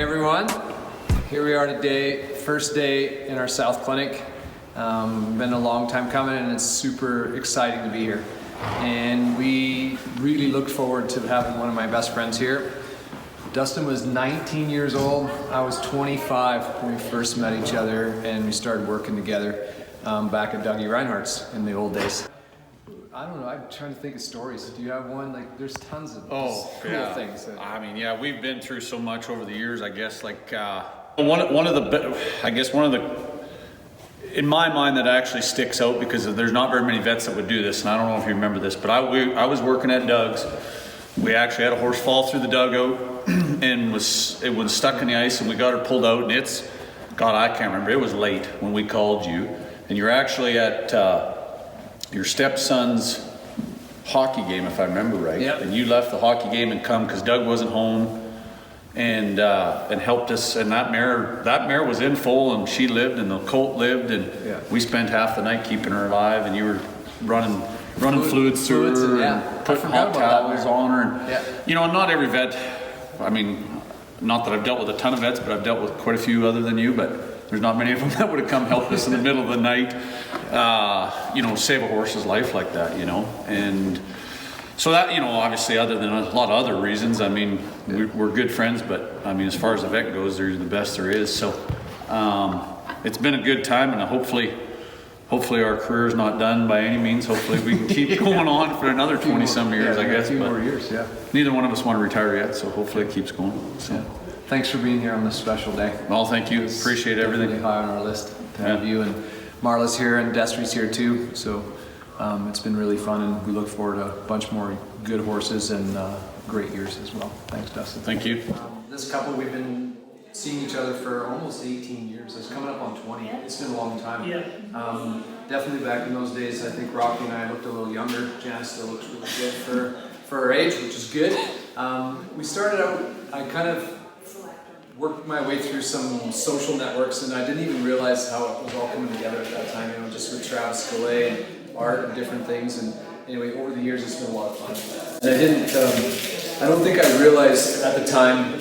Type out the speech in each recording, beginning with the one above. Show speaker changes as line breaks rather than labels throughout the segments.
everyone, here we are today, first day in our South Clinic. Been a long time coming and it's super exciting to be here. And we really looked forward to having one of my best friends here. Dustin was 19 years old, I was 25 when we first met each other and we started working together back at Dougie Reinhardt's in the old days. I don't know, I'm trying to think of stories. Do you have one? Like, there's tons of cool things.
I mean, yeah, we've been through so much over the years, I guess, like, one of the, in my mind, that actually sticks out because there's not very many vets that would do this, and I don't know if you remember this, but I was working at Doug's. We actually had a horse fall through the dugout and it was stuck in the ice, and we got her pulled out, and God, I can't remember, it was late when we called you, and you're actually at your stepson's hockey game, if I remember right.
Yep.
And you left the hockey game and come because Doug wasn't home, and helped us. And that mare was in full, and she lived, and the colt lived, and we spent half the night keeping her alive. And you were running fluids through her, and putting hot towels on her. And you know, not every vet. I mean, not that I've dealt with a ton of vets, but I've dealt with quite a few other than you. But there's not many of them that would have come help us in the middle of the night. You know, save a horse's life like that, you know. And so that, you know, obviously other than a lot of other reasons, I mean, we're good friends, but I mean, as far as the vet goes, they're the best there is. So it's been a good time, and hopefully our career's not done by any means. Hopefully we can keep going on for another 20 some years, I guess.
A few more years, yeah.
Neither one of us want to retire yet, so hopefully it keeps going. So.
Yeah. Thanks for being here on this special day.
Well, thank you. Appreciate everything.
Really high on our list to have you, and Marla's here and Destry's here too. So it's been really fun, and we look forward to a bunch more good horses and great years as well. Thanks, Dustin.
Thank you.
This couple, we've been seeing each other for almost 18 years. It's coming up on 20. It's been a long time.
Yeah.
Definitely back in those days, I think Rocky and I looked a little younger. Janice still looks really good for her age, which is good. We started out, I kind of worked my way through some social networks, and I didn't even realize how it was all coming together at that time, you know, just with Travis COLLEEN and art and different things. And anyway, over the years, it's been a lot of fun. And I don't think I realized at the time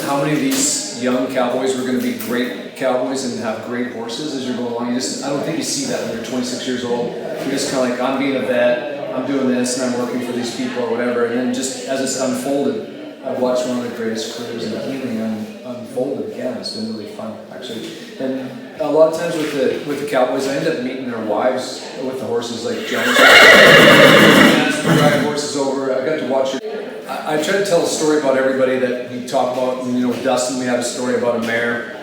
how many of these young cowboys were going to be great cowboys and have great horses as you're going along. I don't think you see that when you're 26 years old. You're just kind of like, I'm being a vet, I'm doing this, and I'm working for these people or whatever. And then just as it's unfolded, I've watched one of the greatest careers in healing unfolded again. It's been really fun, actually. And a lot of times with the cowboys, I end up meeting their wives with the horses, like Janice drive horses over. I got to watch her. I try to tell a story about everybody that we talk about. And, you know, with Dustin, we had a story about a mare.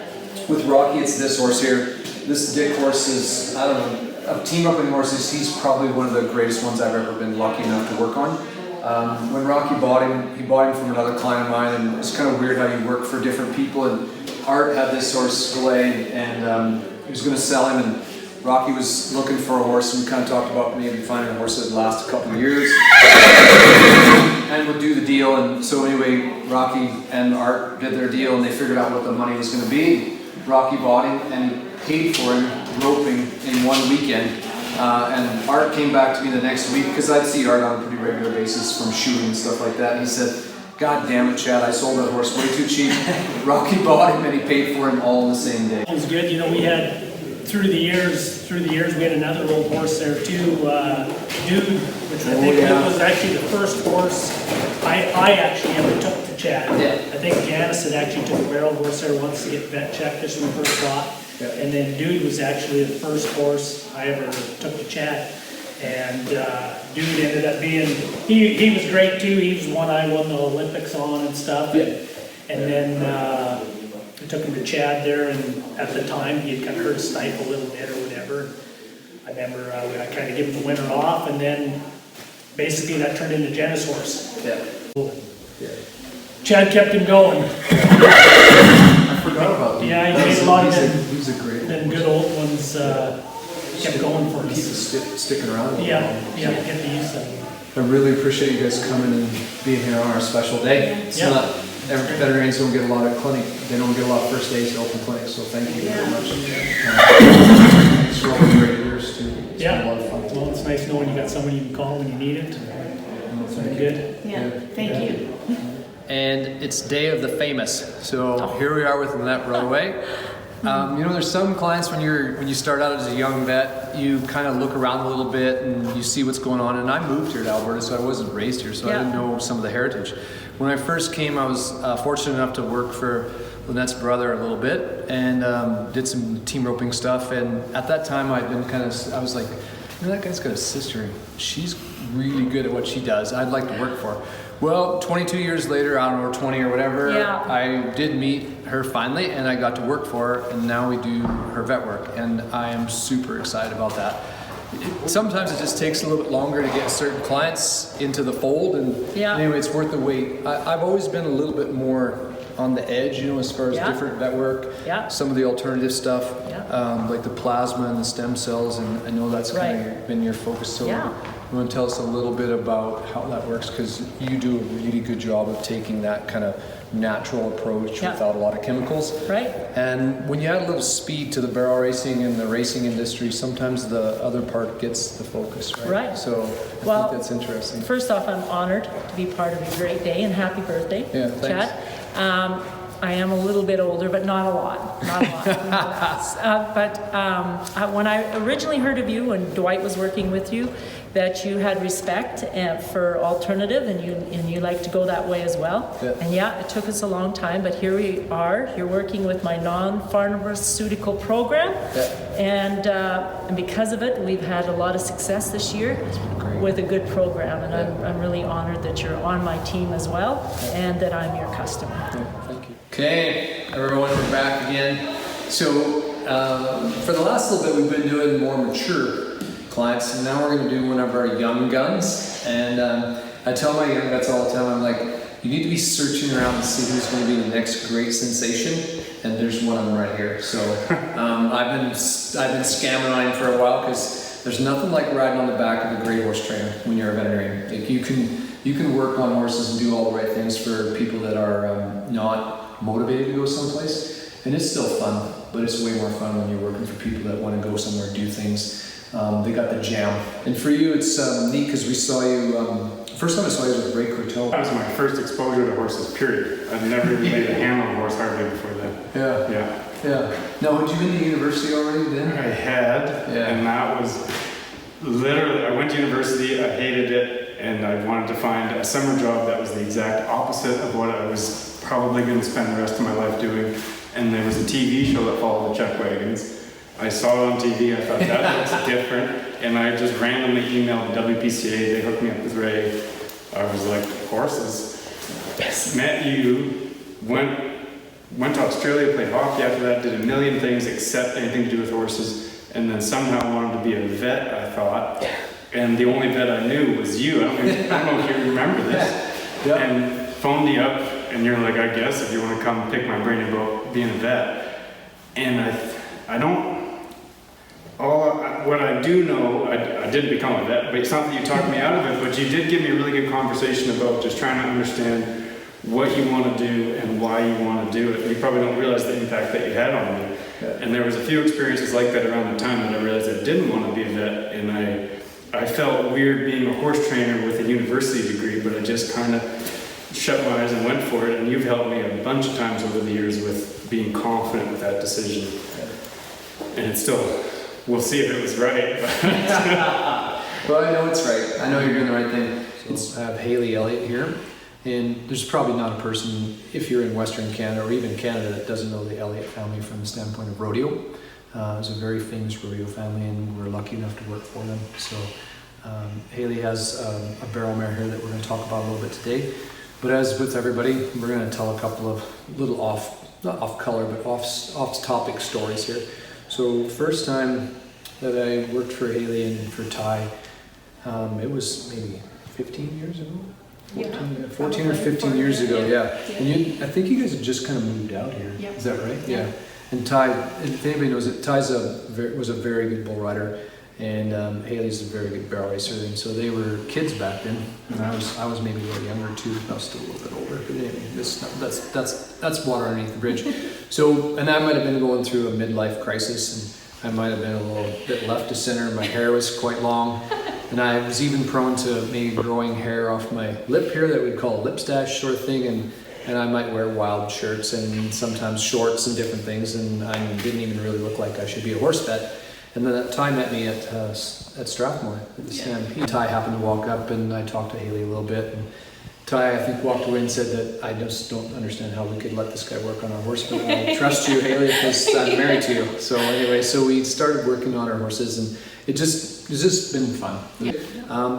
With Rocky, it's this horse here. This Dick horse is, I don't know, of team upping horses, he's probably one of the greatest ones I've ever been lucky enough to work on. When Rocky bought him, he bought him from another client of mine, and it's kind of weird how you work for different people. And Art had this horse, COLLEEN, and he was going to sell him, and Rocky was looking for a horse, and we kind of talked about maybe finding a horse that would last a couple of years and would do the deal. And so anyway, Rocky and Art did their deal, and they figured out what the money was going to be. Rocky bought him and paid for him roping in one weekend. And Art came back to me the next week, because I'd see Art on a pretty regular basis from shooting and stuff like that. And he said, "God damn it, Chad, I sold that horse way too cheap." Rocky bought him and he paid for him all in the same day.
It was good. You know, we had, through the years, we had another old horse there too, Dude, which I think was actually the first horse I actually ever took to Chad.
Yeah.
I think Janice had actually took a barrel horse there once to get vet checked. This when we first bought.
Yeah.
And then Dude was actually the first horse I ever took to Chad. And Dude ended up being, he was great too. He was the one I won the Olympics on and stuff.
Yeah.
And then I took him to Chad there, and at the time he had kind of hurt his stifle a little bit or whatever. I remember I kind of gave him the winter off, and then basically that turned into Jenna's horse.
Yeah.
Chad kept him going.
I forgot about him.
Yeah, he made a lot of
he's a great
them good old ones. Kept going for us.
Keep us sticking around.
Yeah, get the use of them.
I really appreciate you guys coming and being here on our special day. It's not, every veterinarians don't get a lot of clinic, they don't get a lot of first days to open clinics, so thank you very much. Thanks for all the great years too. It's been a lot of fun.
Well, it's nice knowing you got somebody you can call when you need it. It's been good.
Yeah, thank you.
and it's Day of the Famous. So here we are with Lynette Rodaway. You know, there's some clients when you start out as a young vet, you kind of look around a little bit and you see what's going on. And I moved here to Alberta, so I wasn't raised here, so I didn't know some of the heritage. When I first came, I was fortunate enough to work for Lynette's brother a little bit and did some team roping stuff. And at that time, I was like, you know, that guy's got a sister. She's really good at what she does. I'd like to work for her. Well, 22 years later, I don't know, or 20 or whatever, I did meet her finally, and I got to work for her, and now we do her vet work, and I am super excited about that. Sometimes it just takes a little bit longer to get certain clients into the fold, and anyway, it's worth the wait. I've always been a little bit more on the edge, you know, as far as different vet work, some of the alternative stuff, like the plasma and the stem cells, and I know that's kind of been your focus. So you want to tell us a little bit about how that works, because you do a really good job of taking that kind of natural approach without a lot of chemicals.
Right.
And when you add a little speed to the barrel racing and the racing industry, sometimes the other part gets the focus, right?
Right.
So I think that's interesting.
First off, I'm honored to be part of your great day, and happy birthday,
thanks.
Chad. I am a little bit older, but not a lot. Not a lot. When I originally heard of you, when Dwight was working with you, that you had respect for alternative, and you like to go that way as well. And it took us a long time, but here we are. You're working with my non-pharmaceutical program, and because of it, we've had a lot of success this year with a good program, and I'm really honored that you're on my team as well, and that I'm your customer.
Thank you. Okay, everyone, we're back again. So for the last little bit, we've been doing more mature clients, and now we're going to do one of our young guns. And I tell my young guys all the time, I'm like, you need to be searching around to see who's going to be the next great sensation, and there's one of them right here. So I've been scamming on him for a while, because there's nothing like riding on the back of a great horse trainer when you're a veterinarian. Like you can work on horses and do all the right things for people that are not motivated to go someplace, and it's still fun, but it's way more fun when you're working for people that want to go somewhere and do things. They got the jam. And for you, it's neat, because we saw you, first time I saw you was with Ray Courteau.
That was my first exposure to horses, period. I'd never even laid a hand on a horse hardly before that.
Yeah. Now, had you been to university already then?
I had, and that was literally, I went to university, I hated it, and I wanted to find a summer job that was the exact opposite of what I was probably going to spend the rest of my life doing. And there was a TV show that followed the chuck wagons. I saw it on TV, I thought that looks different, and I just randomly emailed the WPCA, they hooked me up with Ray. I was like, horses. Met you, went to Australia, played hockey after that, did a million things except anything to do with horses, and then somehow wanted to be a vet, I thought. And the only vet I knew was you. I don't know if you remember this. And phoned you up, and you're like, I guess if you want to come pick my brain about being a vet. And I don't. What I do know, I didn't become a vet, but it's not that you talked me out of it, but you did give me a really good conversation about just trying to understand what you want to do and why you want to do it. You probably don't realize the impact that you had on me. And there was a few experiences like that around the time that I realized I didn't want to be a vet, and I felt weird being a horse trainer with a university degree, but I just kind of shut my eyes and went for it, and you've helped me a bunch of times over the years with being confident with that decision. And it's still, we'll see if it was right.
Well, I know it's right. I know you're doing the right thing. So I have Haley Elliott here, and there's probably not a person, if you're in Western Canada or even Canada, that doesn't know the Elliott family from the standpoint of rodeo. It's a very famous rodeo family, and we're lucky enough to work for them. So Haley has a barrel mare here that we're going to talk about a little bit today. But as with everybody, we're going to tell a couple of little not off color, but off topic stories here. So first time that I worked for Haley and for Ty, it was maybe 15 years ago? 14 or 15 years ago, And I think you guys had just kind of moved out here. Yep. Is that right? Yeah. And Ty, if anybody knows it, Ty was a very good bull rider, and Haley's a very good barrel racer, and so they were kids back then. And I was maybe a little younger too. I was still a little bit older, but anyway, that's water underneath the bridge. So, and I might have been going through a midlife crisis, and I might have been a little bit left to center. My hair was quite long, And I was even prone to maybe growing hair off my lip here that we'd call a lip stash sort of thing, and I might wear wild shirts and sometimes shorts and different things, and I didn't even really look like I should be a horse vet. And then Ty met me at Strathmore at the Stampede. Ty happened to walk up, and I talked to Haley a little bit, and Ty, I think, walked away and said that I just don't understand how we could let this guy work on our horse, but I trust you, Haley, because I'm married to you. So anyway, so we started working on our horses, and it's just been fun.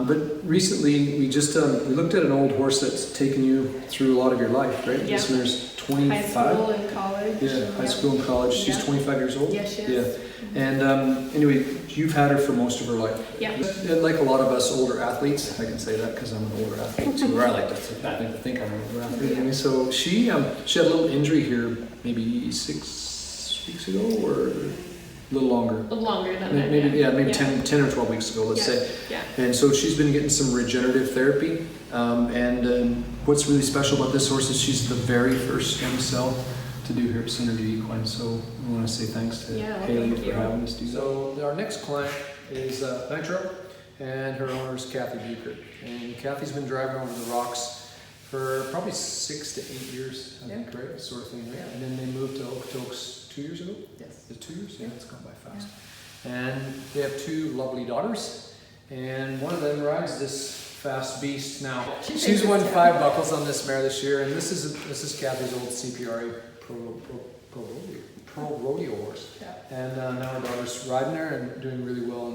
But recently, we looked at an old horse that's taken you through a lot of your life, right?
Yeah.
This one's 25.
High school and college.
Yeah, high school and college. She's 25 years old.
Yes, she is.
Yeah. And anyway, you've had her for most of her life.
Yeah.
And like a lot of us older athletes, I can say that because I'm an older athlete too, or I like to think I'm an older athlete. Anyway, so she had a little injury here maybe 6 weeks ago, or a little longer.
A little longer than that.
Maybe 10 or 12 weeks ago, let's say.
Yeah.
And so she's been getting some regenerative therapy. And what's really special about this horse is she's the very first stem cell to do here at Synergy Equine. So I want to say thanks to Haley
thank
for
you.
having us do that. So our next client is Nitro, and her owner is Kathy Bucher. And Kathy's been driving over the rocks for probably 6 to 8 years, I think, right? Sort of thing, right? And then they moved to Okotoks 2 years ago?
Yes.
Is it 2 years? Yeah, it's gone by fast. And they have 2 lovely daughters, and one of them rides this fast beast now. She's won 5 buckles on this mare this year, and this is Kathy's old CPRA pro rodeo horse.
Yeah.
And now her daughter's riding her and doing really well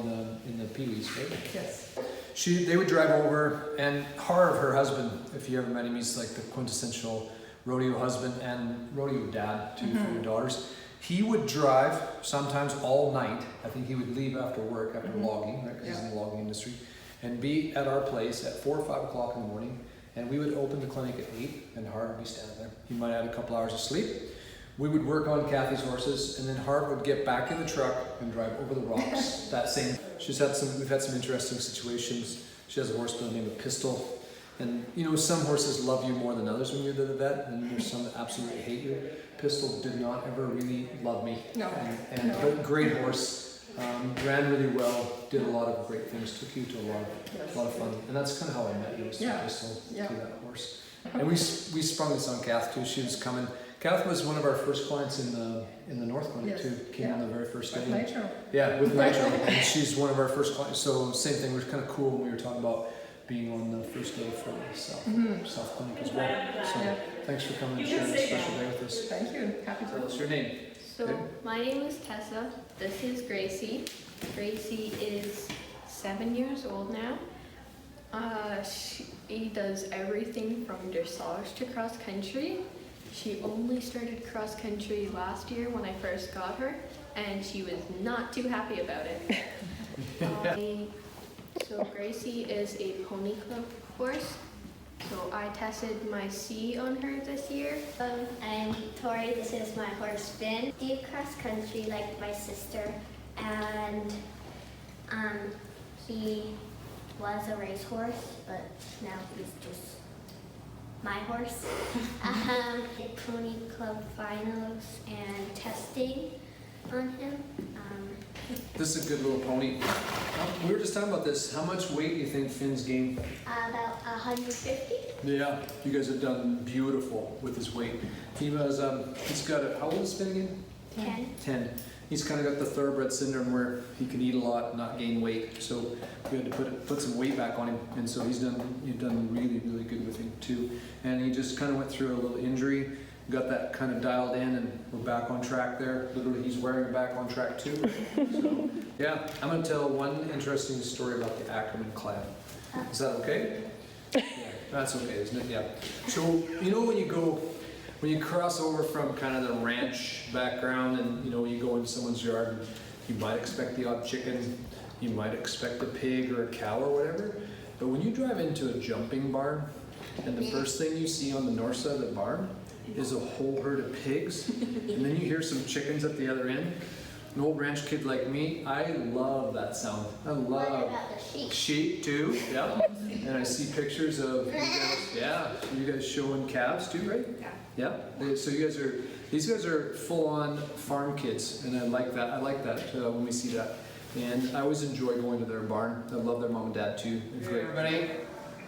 in the Pee-wees, right?
Yes.
They would drive over, and Harv, her husband, if you ever met him, he's like the quintessential rodeo husband and rodeo dad too for your daughters. He would drive sometimes all night. I think he would leave after work, after logging, right? Because he's in the logging industry, and be at our place at 4 or 5 o'clock in the morning. And we would open the clinic at 8, and Harv would be standing there. He might have a couple hours of sleep. We would work on Kathy's horses, and then Harv would get back in the truck and drive over the rocks that same. We've had some interesting situations. She has a horse by the name of Pistol. And you know, some horses love you more than others when you're the vet, and there's some that absolutely hate you. Pistol did not ever really love me.
No.
But great horse. Ran really well, did a lot of great things, took you to a lot of fun, and that's kind of how I met you, was through Pistol, through that horse. And we sprung this on Kath too. She was coming. Kath was one of our first clients in the North Clinic too. Came on the very first day.
Nitro.
Yeah, with Nitro, and she's one of our first clients. So same thing. It was kind of cool when we were talking about being on the first day for the South Clinic as well. So thanks for coming and sharing a special day with us.
Thank you. Happy to.
What's your name?
So my name is Tessa. This is Gracie. Gracie is 7 years old now. She does everything from dressage to cross country. She only started cross country last year when I first got her, and she was not too happy about it. So Gracie is a pony club horse. So I tested my C on her this year.
I'm Tori, this is my horse Finn. I do cross country like my sister, and he was a racehorse, but now he's just my horse. Pony club finals and testing on him.
This is a good little pony. We were just talking about this. How much weight do you think Finn's gained?
About 150.
Yeah, you guys have done beautiful with his weight. He's got how old is Finn again?
10.
10. He's kind of got the thoroughbred syndrome where he can eat a lot and not gain weight. So we had to put some weight back on him, and so you've done really, really good with him too. And he just kind of went through a little injury, got that kind of dialed in, and we're back on track there. Literally, he's wearing back on track too. So yeah, I'm gonna tell one interesting story about the Ackerman clan. Is that okay? Yeah, that's okay, isn't it? Yeah. So you know when you cross over from kind of the ranch background and you know you go into someone's yard, you might expect the odd chicken, you might expect a pig or a cow or whatever, but when you drive into a jumping barn and the first thing you see on the north side of the barn is a whole herd of pigs, and then you hear some chickens at the other end. An old ranch kid like me, I love that sound. I love
What about the sheep?
sheep too, yeah. And I see pictures of you guys showing calves too, right? Yeah. So these guys are full-on farm kids, and I like that. I like that when we see that. And I always enjoy going to their barn. I love their mom and dad too. They're great. Everybody,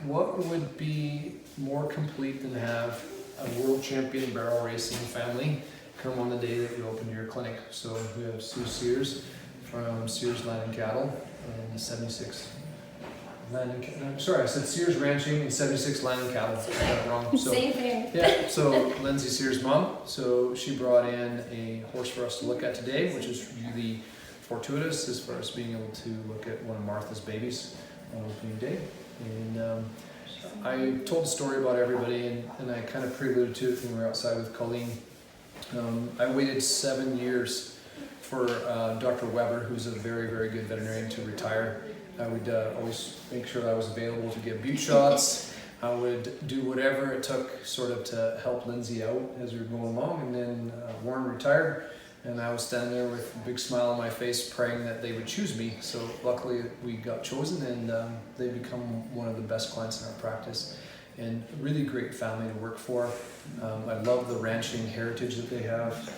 what would be more complete than have a world champion barrel racing family come on the day that you open your clinic? So we have Sue Sears from Sears Land and Cattle and the 76 Land and Cattle. Sorry, I said Sears Ranching and 76 Land and Cattle. I got it wrong. So,
Same thing.
yeah, so Lindsay Sears' mom, so she brought in a horse for us to look at today, which is really fortuitous as far as being able to look at one of Martha's babies on opening day. And I told a story about everybody, and I kind of preluded to it when we were outside with COLLEEN. I waited 7 years for Dr. Weber, who's a very, very good veterinarian, to retire. I would always make sure that I was available to give butte shots. I would do whatever it took sort of to help Lindsay out as we were going along. And then Warren retired, and I was standing there with a big smile on my face praying that they would choose me. So luckily we got chosen, and they've become one of the best clients in our practice. And a really great family to work for. I love the ranching heritage that they have,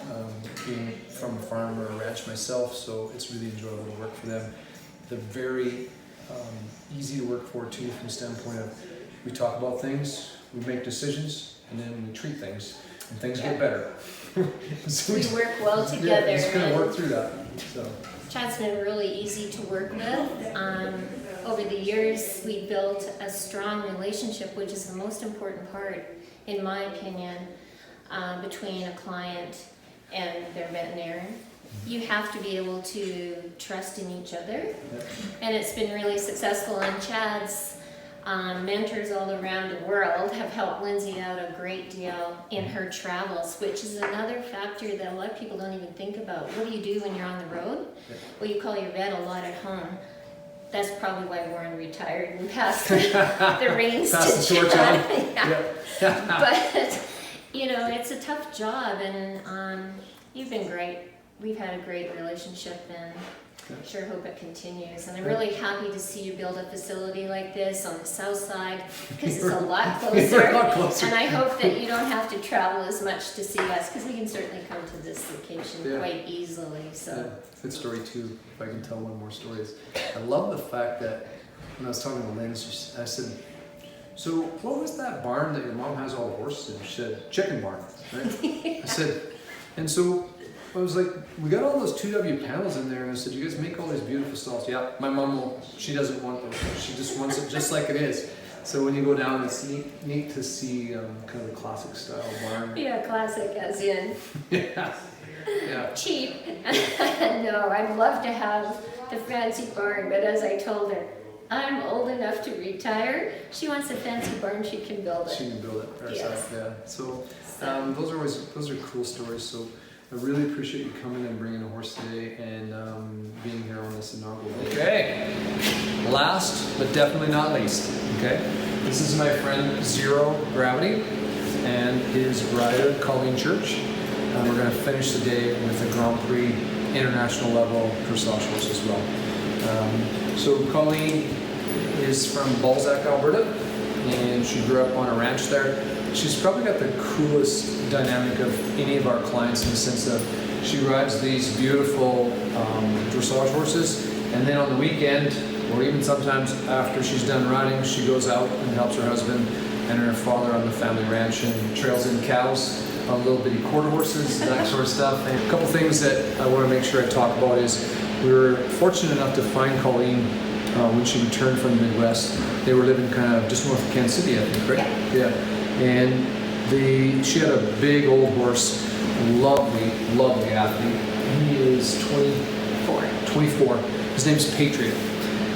being from a farm or a ranch myself, so it's really enjoyable to work for them. They're very easy to work for too, from the standpoint of we talk about things, we make decisions, and then we treat things, and things get better. So
We work well together.
Yeah, just kind of
and
work through that. So.
Chad's been really easy to work with. Over the years, we built a strong relationship, which is the most important part, in my opinion, between a client and their veterinarian. You have to be able to trust in each other, and it's been really successful. And Chad's mentors all around the world have helped Lindsay out a great deal in her travels, which is another factor that a lot of people don't even think about. What do you do when you're on the road? Well, you call your vet a lot at home. That's probably why Warren retired and passed the reins to Chad. But, you know, it's a tough job, and you've been great. We've had a great relationship, and sure hope it continues. And I'm really happy to see you build a facility like this on the south side, because it's a lot closer. And I hope that you don't have to travel as much to see us, because we can certainly come to this location quite easily. So.
Good story too, if I can tell one more story. Is I love the fact that when I was talking to Lynn, I said, so what was that barn that your mom has all the horses in? She said, chicken barn, right? I said, and so I was like, we got all those 2W panels in there, and I said, you guys make all these beautiful stalls. Yeah, my mom she doesn't want those. She just wants it just like it is. So when you go down, it's neat to see kind of the classic style barn.
Yeah, classic as in.
Yeah.
Cheap. No, I'd love to have the fancy barn, but as I told her, I'm old enough to retire. She wants a fancy barn, she can build it.
She can build it herself, yeah. So those are cool stories. So I really appreciate you coming and bringing a horse today and being here on this inaugural day. Okay, last but definitely not least, okay? This is my friend Zero Gravity and his rider, COLLEEN Church. We're going to finish the day with a Grand Prix international level dressage horse as well. So COLLEEN is from Balzac, Alberta, and she grew up on a ranch there. She's probably got the coolest dynamic of any of our clients in the sense that she rides these beautiful dressage horses, and then on the weekend, or even sometimes after she's done riding, she goes out and helps her husband and her father on the family ranch and trails in cows on little bitty quarter horses, that sort of stuff. And a couple things that I want to make sure I talk about is we were fortunate enough to find COLLEEN when she returned from the Midwest. They were living kind of just north of Kansas City, I think, right? Yeah. And she had a big old horse, lovely athlete. He is 24. His name's Patriot.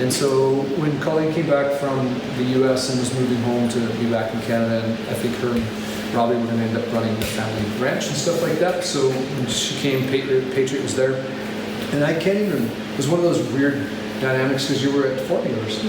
And so when COLLEEN came back from the US and was moving home to be back in Canada, and I think her and Robbie were going to end up running the family ranch and stuff like that. So when she came, Patriot was there. And I can't even, it was one of those weird dynamics because you were at formulas.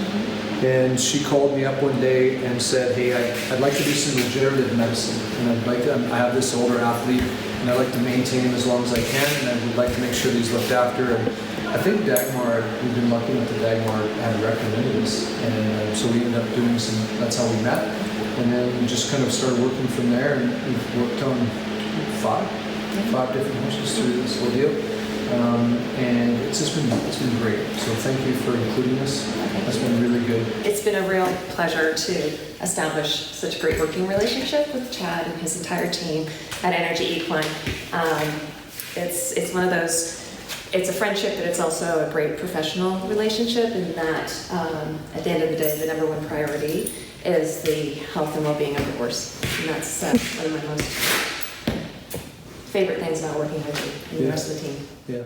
And she called me up one day and said, hey, I'd like to do some regenerative medicine. And I have this older athlete and I'd like to maintain him as long as I can. And I would like to make sure that he's looked after. And I think Dagmar, we've been lucky enough that Dagmar had recommended this. And so we ended up doing that's how we met. And then we just kind of started working from there, and we've worked on five different horses through this whole deal. and it's been great. So thank you for including us. That's been really good.
It's been a real pleasure to establish such a great working relationship with Chad and his entire team at Synergy Equine. It's one of those, it's a friendship, but it's also a great professional relationship in that at the end of the day, the number one priority is the health and well-being of the horse. And that's one of my most favorite things about working with you and the rest of the team.
Yeah.